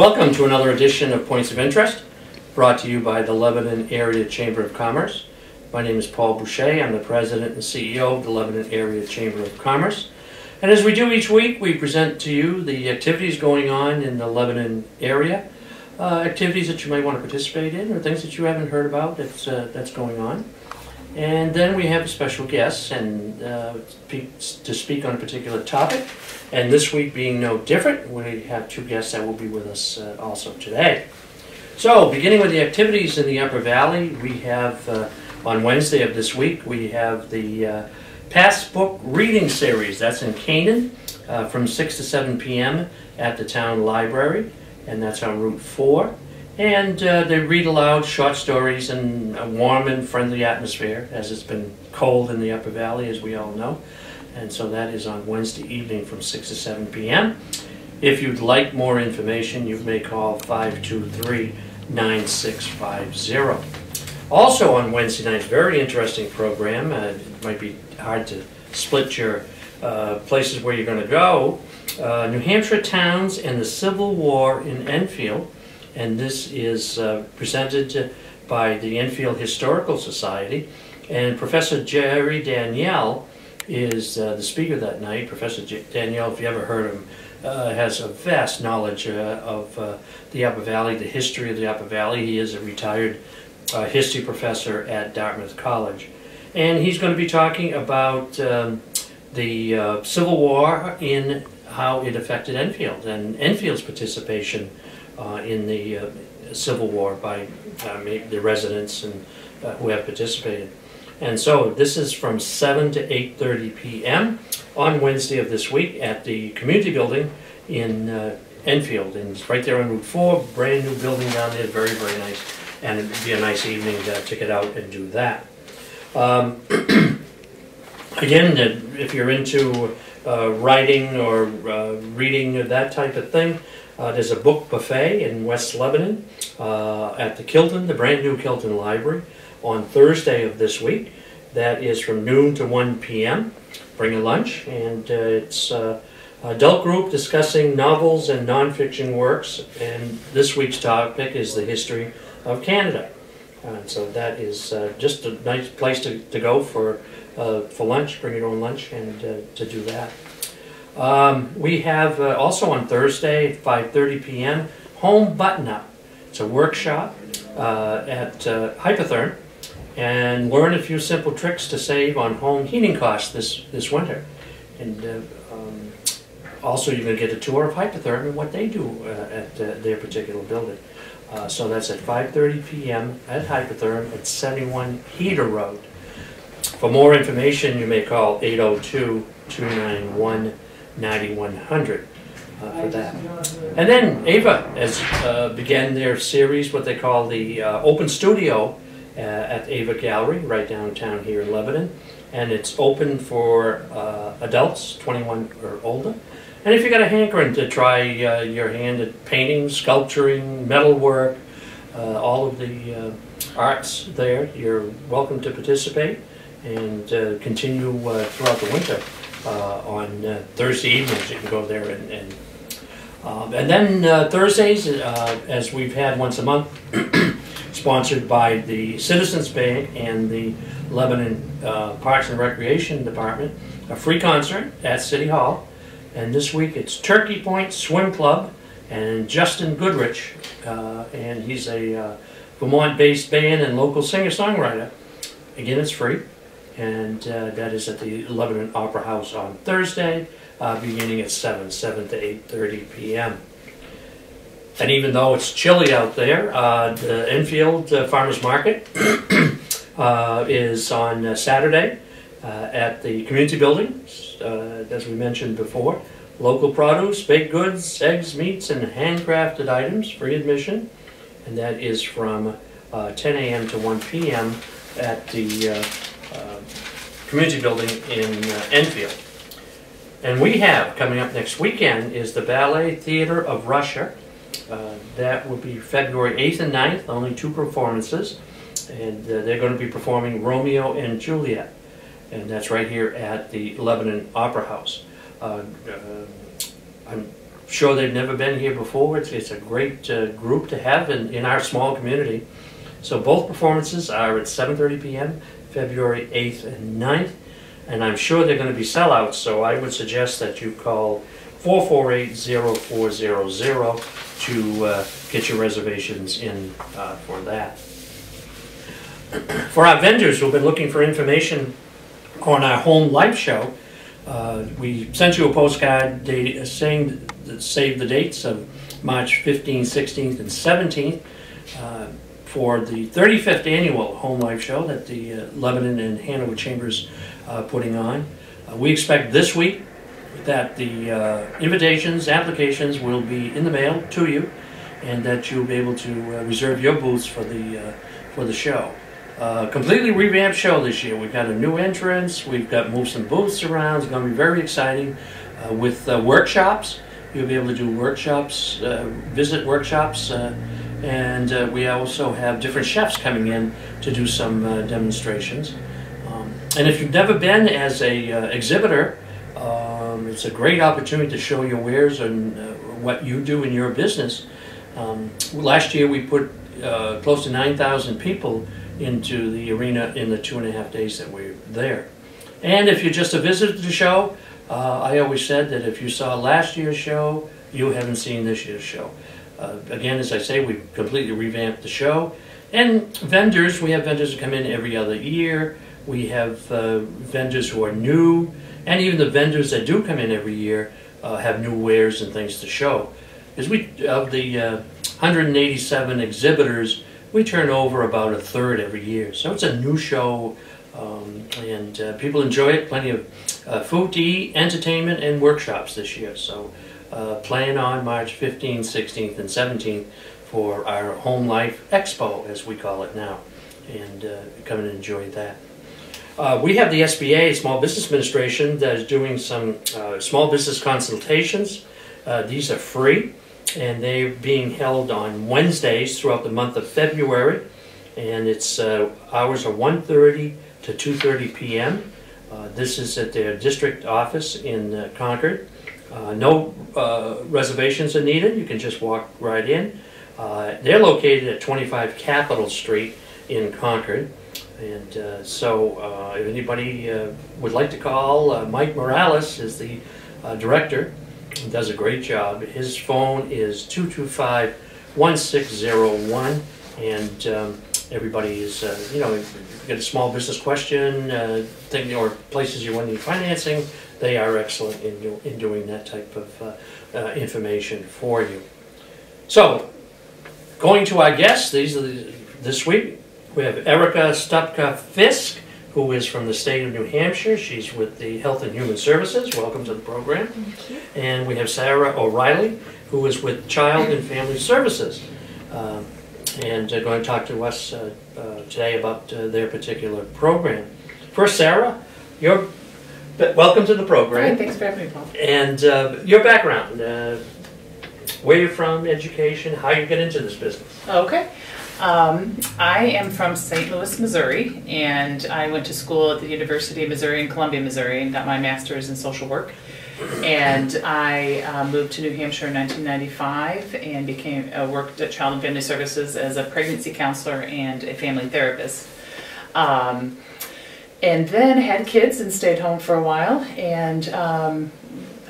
Welcome to another edition of Points of Interest, brought to you by the Lebanon Area Chamber of Commerce. My name is Paul Boucher. I'm the President and CEO of the Lebanon Area Chamber of Commerce. And as we do each week, we present to you the activities going on in the Lebanon area, activities that you might want to participate in, or things that you haven't heard about that's going on. And then we have special guests and to speak on a particular topic. And this week being no different, we have two guests that will be with us also today. So, beginning with the activities in the Upper Valley, we have, on Wednesday of this week, we have the Past Book Reading Series. That's in Canaan from 6 to 7 p.m. at the town library, and that's on Route 4. And they read aloud short stories in a warm and friendly atmosphere, as it's been cold in the Upper Valley, as we all know. And so that is on Wednesday evening from 6 to 7 p.m. If you'd like more information, you may call 523-9650. Also on Wednesday night, very interesting program. It might be hard to split your places where you're going to go. New Hampshire Towns and the Civil War in Enfield. And this is presented by the Enfield Historical Society. And Professor Jerry Danielle is the speaker that night. Professor Danielle, if you ever heard him, has a vast knowledge of the Upper Valley, the history of the Upper Valley. He is a retired history professor at Dartmouth College. And he's going to be talking about the Civil War in how it affected Enfield and Enfield's participation in the Civil War by the residents and who have participated. And so this is from 7 to 8:30 p.m. on Wednesday of this week at the community building in Enfield. And it's right there on Route 4, brand new building down there, very, very nice. And it would be a nice evening to get out and do that. Again, if you're into writing or reading, that type of thing, there's a book buffet in West Lebanon at the Kilton, the brand new Kilton Library, on Thursday of this week. That is from noon to 1 p.m. Bring a lunch, and it's an adult group discussing novels and nonfiction works, and this week's topic is the history of Canada. So that is just a nice place to go for lunch, bring your own lunch, and to do that. We have also on Thursday at 5:30 p.m. Home Button-Up. It's a workshop at Hypotherm, and learn a few simple tricks to save on home heating costs this winter. And also you're going to get a tour of Hypotherm and what they do at their particular building. So that's at 5:30 p.m. at Hypotherm at 71 Heater Road. For more information, you may call 802-291-9100 for that. And then Ava has began their series, what they call the Open Studio at Ava Gallery, right downtown here in Lebanon. And it's open for adults, 21 or older. And if you got a hankering to try your hand at painting, sculpturing, metalwork, all of the arts there, you're welcome to participate and continue throughout the winter. On Thursday evenings, you can go there and then Thursdays, as we've had once a month, sponsored by the Citizens Bank and the Lebanon Parks and Recreation Department, a free concert at City Hall. And this week it's Turkey Point Swim Club and Justin Goodrich, and he's a Vermont-based band and local singer-songwriter. Again, it's free. And that is at the Lebanon Opera House on Thursday, beginning at 7 to 8:30 p.m. And even though it's chilly out there, the Enfield Farmers Market is on Saturday at the community building, as we mentioned before. Local produce, baked goods, eggs, meats, and handcrafted items, free admission. And that is from 10 a.m. to 1 p.m. at the community building in Enfield. And we have, coming up next weekend, is the Ballet Theater of Russia. That will be February 8th and 9th, only 2 performances. And they're going to be performing Romeo and Juliet. And that's right here at the Lebanon Opera House. I'm sure they've never been here before. It's a great group to have in our small community. So both performances are at 7:30 p.m., February 8th and 9th, and I'm sure they're going to be sellouts, so I would suggest that you call 448-0400 to get your reservations in for that. For our vendors who've been looking for information on our home life show, we sent you a postcard saying save the dates of March 15th, 16th, and 17th for the 35th annual home life show that the Lebanon and Hanover Chambers putting on. We expect this week that the invitations, applications will be in the mail to you, and that you'll be able to reserve your booths for the show. Completely revamped show this year. We've got a new entrance. We've got moved some booths around. It's going to be very exciting with workshops. You'll be able to do workshops, visit workshops, and we also have different chefs coming in to do some demonstrations. And if you've never been as a exhibitor, it's a great opportunity to show your wares and what you do in your business. Last year we put close to 9,000 people into the arena in the 2.5 days that we were there. And if you're just a visitor to the show, I always said that if you saw last year's show, you haven't seen this year's show. Again, as I say, we've completely revamped the show. And vendors, we have vendors that come in every other year. We have vendors who are new, and even the vendors that do come in every year have new wares and things to show. Because of the 187 exhibitors, we turn over about 1/3 every year. So it's a new show, and people enjoy it. Plenty of food to eat, entertainment, and workshops this year. So plan on March 15th, 16th, and 17th for our Home Life Expo, as we call it now. And come and enjoy that. We have the SBA, Small Business Administration, that is doing some small business consultations. These are free, and they're being held on Wednesdays throughout the month of February, and its hours are 1:30 to 2:30 p.m. This is at their district office in Concord. No reservations are needed. You can just walk right in. They're located at 25 Capitol Street in Concord. And if anybody would like to call, Mike Morales is the director. He does a great job. His phone is 225-1601, and everybody is, if you get a small business question, or places you want to need financing, they are excellent in doing that type of information for you. So, going to our guests, this week, we have Erica Stupka-Fisk, who is from the state of New Hampshire. She's with the Health and Human Services. Welcome to the program. Thank you. And we have Sara O'Reilly, who is with Child and Family Services. And they're going to talk to us today about their particular program. First, Sara, welcome to the program. Hi, thanks for having me, Paul. And your background, where you're from, education, how you get into this business. Okay. I am from St. Louis, Missouri, and I went to school at the University of Missouri in Columbia, Missouri, and got my master's in social work. And I moved to New Hampshire in 1995 and worked at Child and Family Services as a pregnancy counselor and a family therapist. And then had kids and stayed home for a while, and a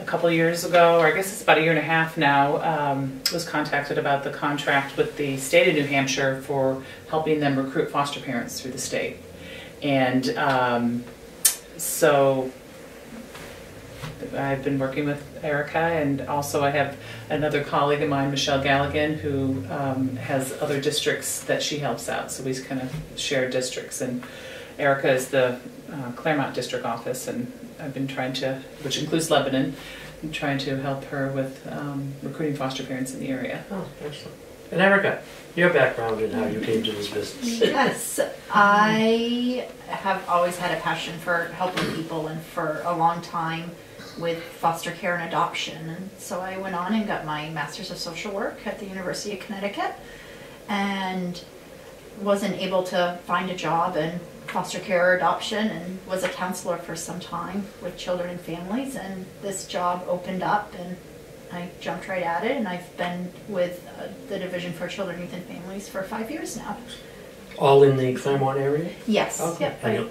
couple of years ago, or I guess it's about 1.5 years now, was contacted about the contract with the state of New Hampshire for helping them recruit foster parents through the state. And so I've been working with Erica, and also I have another colleague of mine, Michelle Galligan, who has other districts that she helps out. So we kind of share districts, and Erica is the Claremont district office, and I've been trying to, which includes Lebanon, I'm trying to help her with recruiting foster parents in the area. Oh, excellent. And Erica, your background and how you came to this business. Yes, I have always had a passion for helping people, and for a long time with foster care and adoption. And so I went on and got my Master's of Social Work at the University of Connecticut, and wasn't able to find a job in foster care or adoption, and was a counselor for some time with children and families, and this job opened up, and I jumped right at it, and I've been with the Division for Children, Youth, and Families for 5 years now. All in the Claremont area? Yes. Okay. Yep.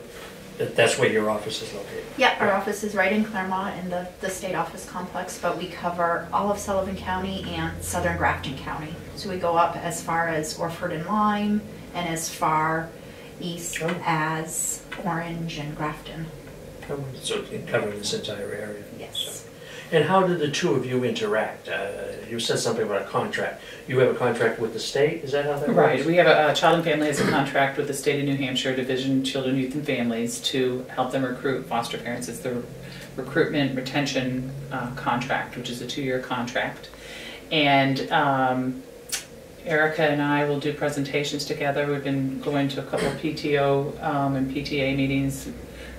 And that's where your office is located? Yeah, our office is right in Claremont in the state office complex, but we cover all of Sullivan County and southern Grafton County. So we go up as far as Orford and Lyme, and as far east as Orange and Grafton. So covering this entire area? Yes. So. And how did the two of you interact? You said something about a contract. You have a contract with the state? Is that how that works? Right. We have a Child and Family has a contract with the state of New Hampshire Division Children, Youth, and Families to help them recruit foster parents. It's the recruitment retention contract, which is a 2-year contract. And Erica and I will do presentations together. We've been going to a couple of PTO and PTA meetings,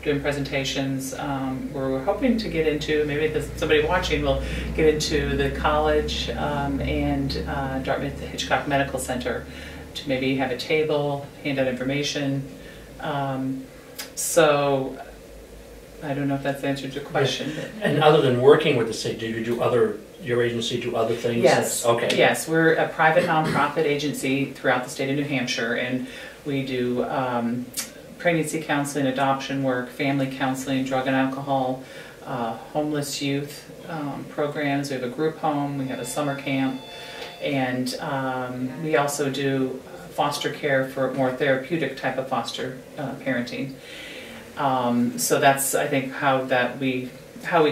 doing presentations. We're hoping to get into, maybe somebody watching will get into the college and Dartmouth Hitchcock Medical Center to maybe have a table, hand out information. So I don't know if that's answered your question. And other than working with the state, do you do your agency do other things? Yes. Okay. Yes, we're a private nonprofit agency throughout the state of New Hampshire, and we do pregnancy counseling, adoption work, family counseling, drug and alcohol, homeless youth programs. We have a group home, we have a summer camp, and we also do foster care for more therapeutic type of foster parenting. So that's, I think, how we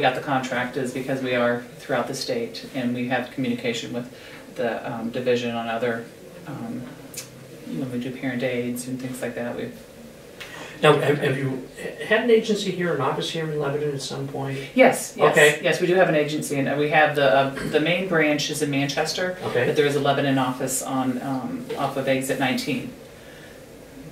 got the contract, is because we are throughout the state, and we have communication with the division on other, when we do parent aids and things like that. Now, have you had an agency here, an office here in Lebanon at some point? Yes, yes, okay. Yes, we do have an agency, and we have the main branch is in Manchester, okay. But there is a Lebanon office on off of Exit 19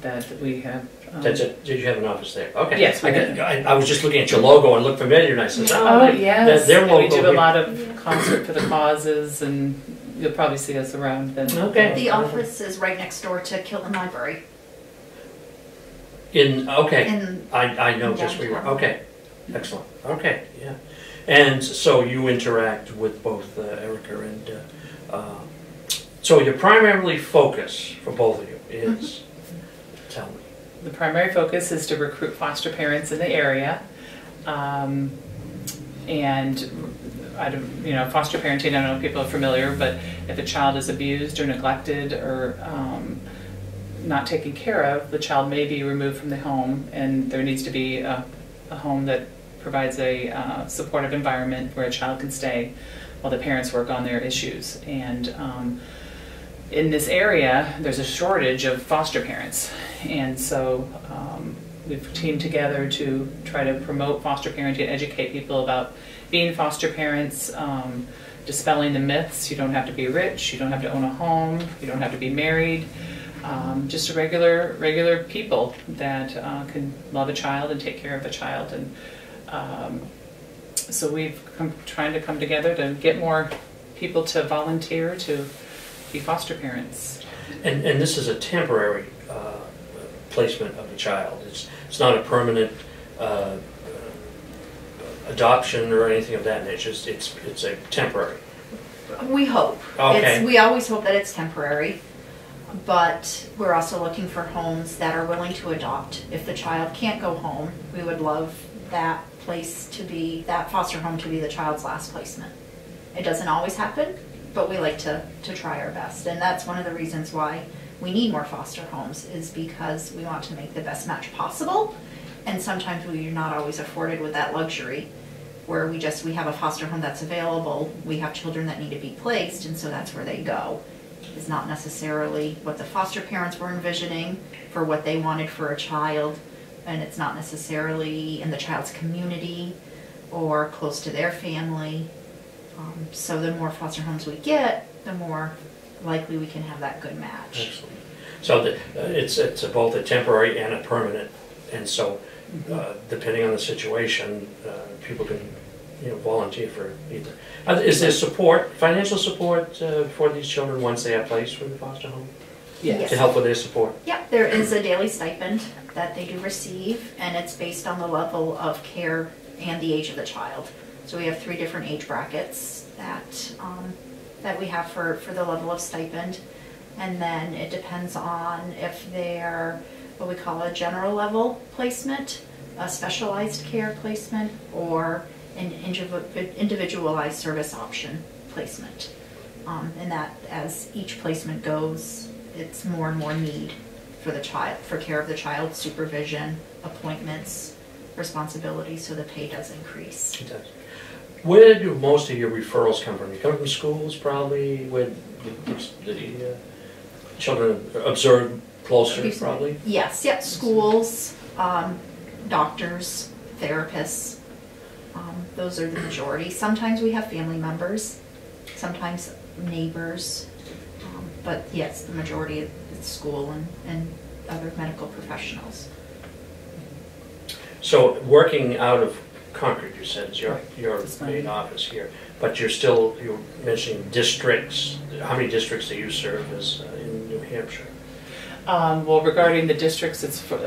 that we have. That's it. Did you have an office there? Okay. Yes, we did. I was just looking at your logo and looked familiar, and I said, "Oh, yes." Their logo. We do a here. lot of concert for the causes, and you'll probably see us around then. Okay. The office is right next door to Kilton Library. I know just where you are. Okay, excellent. Okay, yeah. And so you interact with both Erica and so your primarily focus for both of you is, tell me. The primary focus is to recruit foster parents in the area, and I don't, foster parenting. I don't know if people are familiar, but if a child is abused or neglected or not taken care of, the child may be removed from the home, and there needs to be a home that provides a supportive environment where a child can stay while the parents work on their issues. And in this area, there's a shortage of foster parents, and so we've teamed together to try to promote foster parenting, educate people about being foster parents, dispelling the myths. You don't have to be rich, you don't have to own a home, you don't have to be married. Just regular people that can love a child and take care of a child, and so we've trying to come together to get more people to volunteer to be foster parents. And this is a temporary placement of a child. It's not a permanent adoption or anything of that nature. It's a temporary. We hope. Okay. We always hope that it's temporary. But we're also looking for homes that are willing to adopt. If the child can't go home, we would love that place to be, that foster home to be the child's last placement. It doesn't always happen, but we like to try our best. And that's one of the reasons why we need more foster homes, is because we want to make the best match possible. And sometimes we're not always afforded with that luxury, where we have a foster home that's available. We have children that need to be placed, and so that's where they go. Is not necessarily what the foster parents were envisioning for what they wanted for a child, and it's not necessarily in the child's community or close to their family. So the more foster homes we get, the more likely we can have that good match. Excellent. So it's both a temporary and a permanent, and so depending on the situation, people can volunteer for either. Is there support, financial support for these children once they are placed with the foster home? Yes. To help with their support? Yep, there is a daily stipend that they do receive, and it's based on the level of care and the age of the child. So we have 3 different age brackets that we have for the level of stipend. And then it depends on if they're what we call a general level placement, a specialized care placement, or an individualized service option placement. And that as each placement goes, it's more and more need for the child, for care of the child, supervision, appointments, responsibility, so the pay does increase. It does. Where do most of your referrals come from? You come from schools, probably, where the children observed closer, probably? Yes, yep, schools, doctors, therapists, those are the majority. Sometimes we have family members, sometimes neighbors, but yes, the majority of it's school and other medical professionals. So working out of Concord, you said, is your main office here, but you're mentioning districts. How many districts do you serve as in New Hampshire? Well, regarding the districts, it's for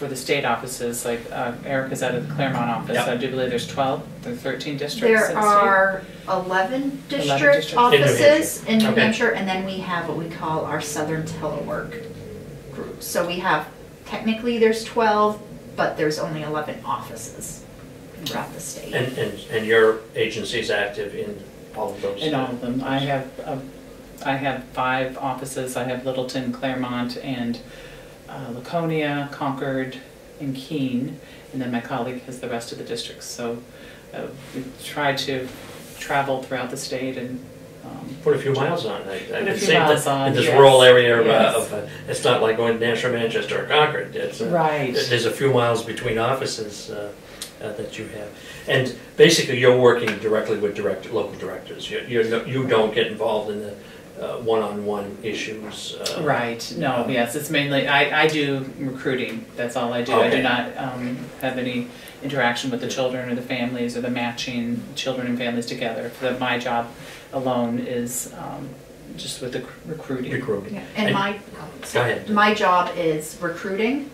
the state offices. Like Erica's out of the Claremont office. Yep. I do believe there's 12, there's 13 districts. There are 11 district offices in New Hampshire, and then we have what we call our Southern Telework group. So we have, technically there's 12, but there's only 11 offices throughout the state. And your agency is active in all of those? In all of them. I have 5 offices. I have Littleton, Claremont, and Laconia, Concord, and Keene, and then my colleague has the rest of the districts. So we try to travel throughout the state and put a few miles on. I a few miles on, in this yes. rural area Yes. of it's not like going to Nashua, Manchester, or Concord. It's, right. There's a few miles between offices that you have, and basically you're working directly with local directors. You don't get involved in the one-on-one issues. Right. No. Yes. It's mainly I do recruiting. That's all I do. Okay. I do not have any interaction with the children or the families or the matching children and families together. My job alone is just with the recruiting. Yeah. And go ahead. My job is recruiting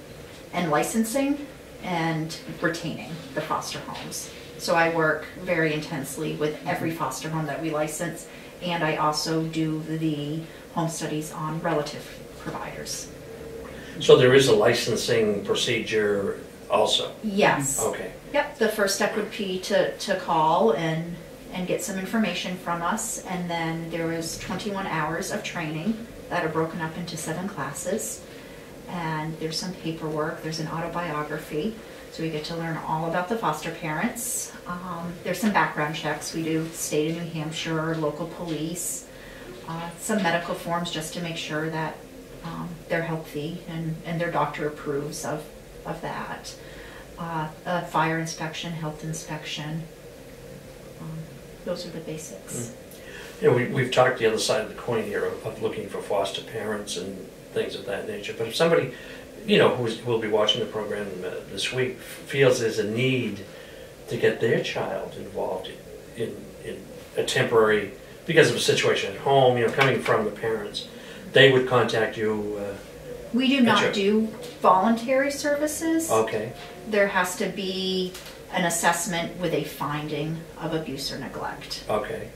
and licensing and retaining the foster homes. So I work very intensely with every foster home that we license, and I also do the home studies on relative providers. So there is a licensing procedure also? Yes. Okay. Yep, the first step would be to call and get some information from us, and then there is 21 hours of training that are broken up into 7 classes, and there's some paperwork, there's an autobiography, so we get to learn all about the foster parents. There's some background checks. We do state of New Hampshire, local police, some medical forms just to make sure that they're healthy and their doctor approves of that. A fire inspection, health inspection. Those are the basics. You know, we've talked the other side of the coin here of looking for foster parents and things of that nature. But if somebody, you know, who will be watching the program this week feels there's a need to get their child involved in a temporary, because of a situation at home, you know, coming from the parents, they would contact you. We do not do voluntary services. Okay. There has to be an assessment with a finding of abuse or neglect. Okay.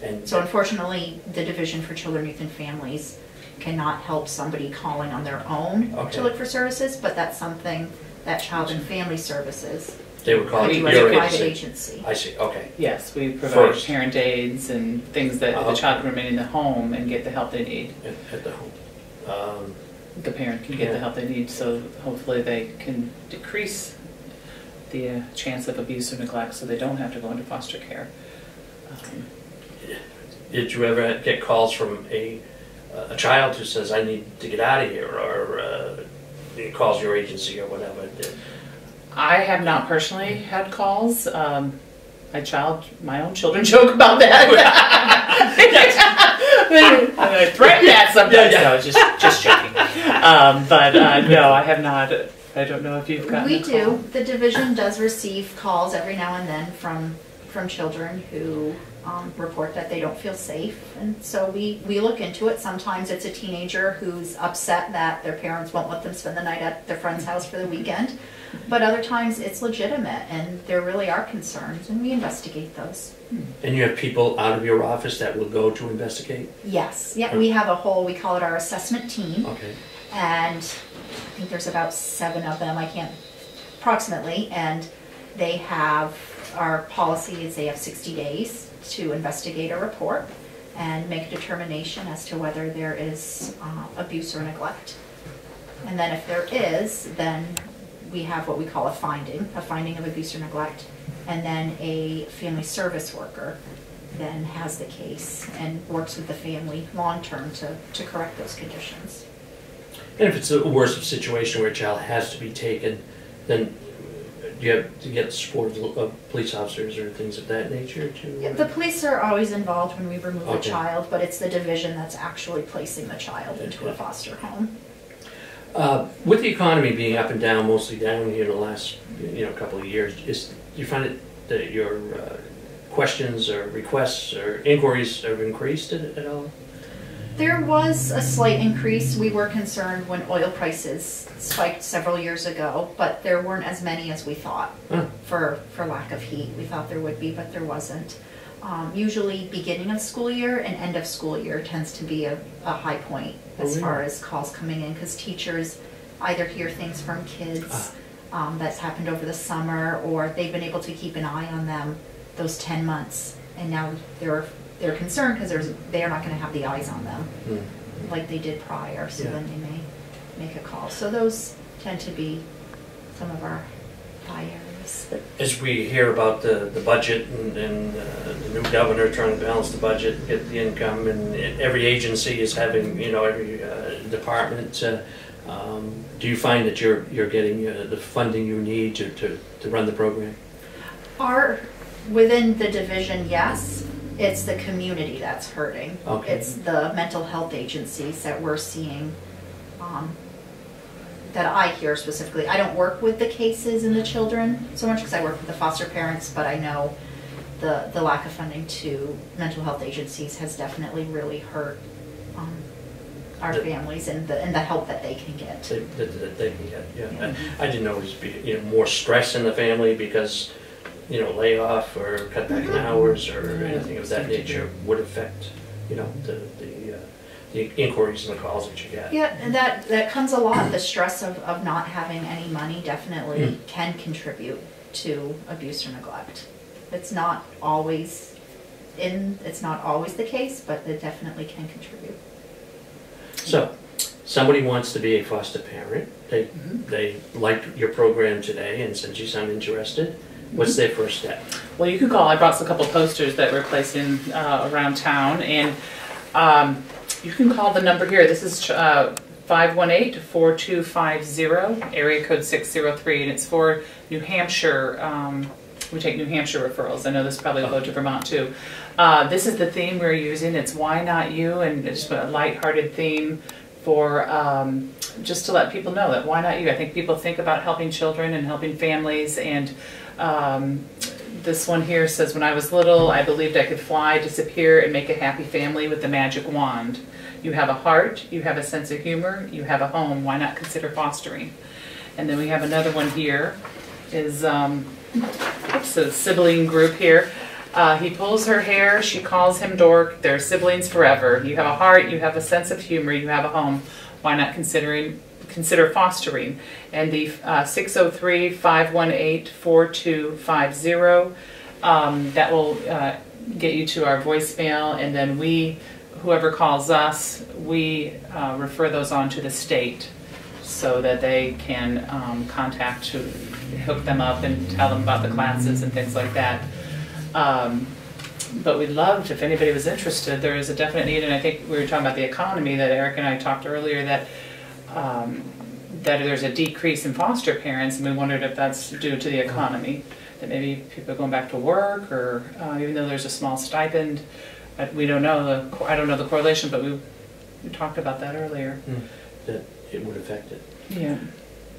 And so unfortunately, the Division for Children, Youth, and Families cannot help somebody calling on their own to look for services, but that's something that Child and Family Services, they would call you as a private agency. I see, okay. Yes, we provide parent aids and things that the child can remain in the home and get the help they need. At the home. The parent can get the help they need, so hopefully they can decrease the chance of abuse or neglect so they don't have to go into foster care. Did you ever get calls from a child who says, I need to get out of here, or calls your agency or whatever? I have not personally had calls. My own children joke about that. I threaten that sometimes. No, just joking. But no, I have not. I don't know if you've gotten a call. We do. The division does receive calls every now and then from children who report that they don't feel safe. And so we look into it. Sometimes it's a teenager who's upset that their parents won't let them spend the night at their friend's house for the weekend. But other times it's legitimate and there really are concerns, and we investigate those. And you have people out of your office that will go to investigate? Yes. Yeah, we have a whole, we call it our assessment team. Okay. And I think there's about 7 of them, approximately, and they have, our policy is they have 60 days to investigate a report and make a determination as to whether there is abuse or neglect. And then if there is, then we have what we call a finding of abuse or neglect, and then a family service worker then has the case and works with the family long-term to correct those conditions. And if it's a worse situation where a child has to be taken, then do you have to get the support of police officers or things of that nature too? Yeah, the police are always involved when we remove a Okay. child, but it's the division that's actually placing the child into a foster home. With the economy being up and down, mostly down here in the last couple of years, do you find it that your questions or requests or inquiries have increased at all? There was a slight increase. We were concerned when oil prices spiked several years ago, but there weren't as many as we thought for lack of heat. We thought there would be, but there wasn't. Usually beginning of school year and end of school year tends to be a high point as far as calls coming in, because teachers either hear things from kids that's happened over the summer, or they've been able to keep an eye on them those 10 months, and now they're concerned because they are not going to have the eyes on them like they did prior, so then they may make a call. So those tend to be some of our high areas. As we hear about the budget and the new governor trying to balance the budget, get the income, and every agency is having, every department, do you find that you're getting the funding you need to run the program? Within the division, yes. It's the community that's hurting. Okay. It's the mental health agencies that we're seeing, that I hear specifically. I don't work with the cases and the children so much because I work with the foster parents, but I know the lack of funding to mental health agencies has definitely really hurt our families and the help that they can get. That they can get, yeah. I didn't know it would be more stress in the family because layoff or cut back in hours or anything of that nature would affect, the inquiries and the calls that you get. Yeah, and that comes a lot. The stress of not having any money definitely can contribute to abuse or neglect. It's not always the case, but it definitely can contribute. So, somebody wants to be a foster parent. They liked your program today and said, geez, I'm interested. What's their first step? Well, you can call. I brought a couple posters that we're placing around town, and you can call the number here. This is 518-4250, area code 603, and it's for New Hampshire. We take New Hampshire referrals. I know this probably will go to Vermont too. This is the theme we're using. It's Why Not You, and it's a lighthearted theme for just to let people know that why not you? I think people think about helping children and helping families, and this one here says, when I was little, I believed I could fly, disappear, and make a happy family with the magic wand. You have a heart, you have a sense of humor, you have a home, why not consider fostering? And then we have another one here, is a sibling group here. He pulls her hair, she calls him dork, they're siblings forever. You have a heart, you have a sense of humor, you have a home, why not consider fostering? And the 603-518-4250, that will get you to our voicemail, and then whoever calls us, we refer those on to the state so that they can hook them up and tell them about the classes and things like that. But we'd love, if anybody was interested, there is a definite need, and I think we were talking about the economy, that Eric and I talked earlier, that there's a decrease in foster parents, and we wondered if that's due to the economy, that maybe people are going back to work, or even though there's a small stipend, we don't know I don't know the correlation, but we talked about that earlier. That it would affect it. Yeah.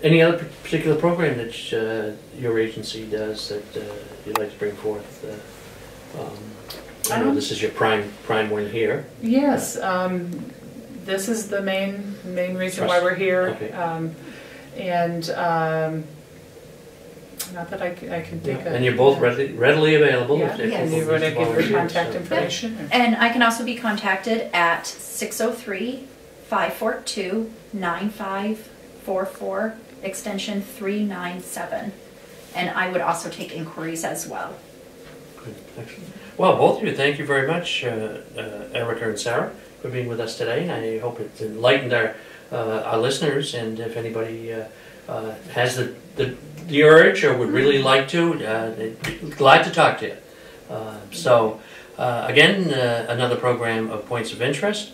Any other particular program that your agency does that you'd like to bring forth I know this is your prime one here. Yes, this is the main reason why we're here. Okay. And not that I can think of. And you're both readily available. Yeah, if and people you want to need give your volunteer, contact so. information? or- And I can also be contacted at 603-542-9544, extension 397. And I would also take inquiries as well. Good, excellent. Well, both of you, thank you very much, Erica and Sarah, for being with us today. And I hope it enlightened our listeners. And if anybody has the urge or would really like to, they'd be glad to talk to you. Again, another program of Points of Interest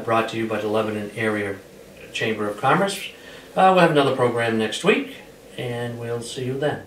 brought to you by the Lebanon Area Chamber of Commerce. We'll have another program next week, and we'll see you then.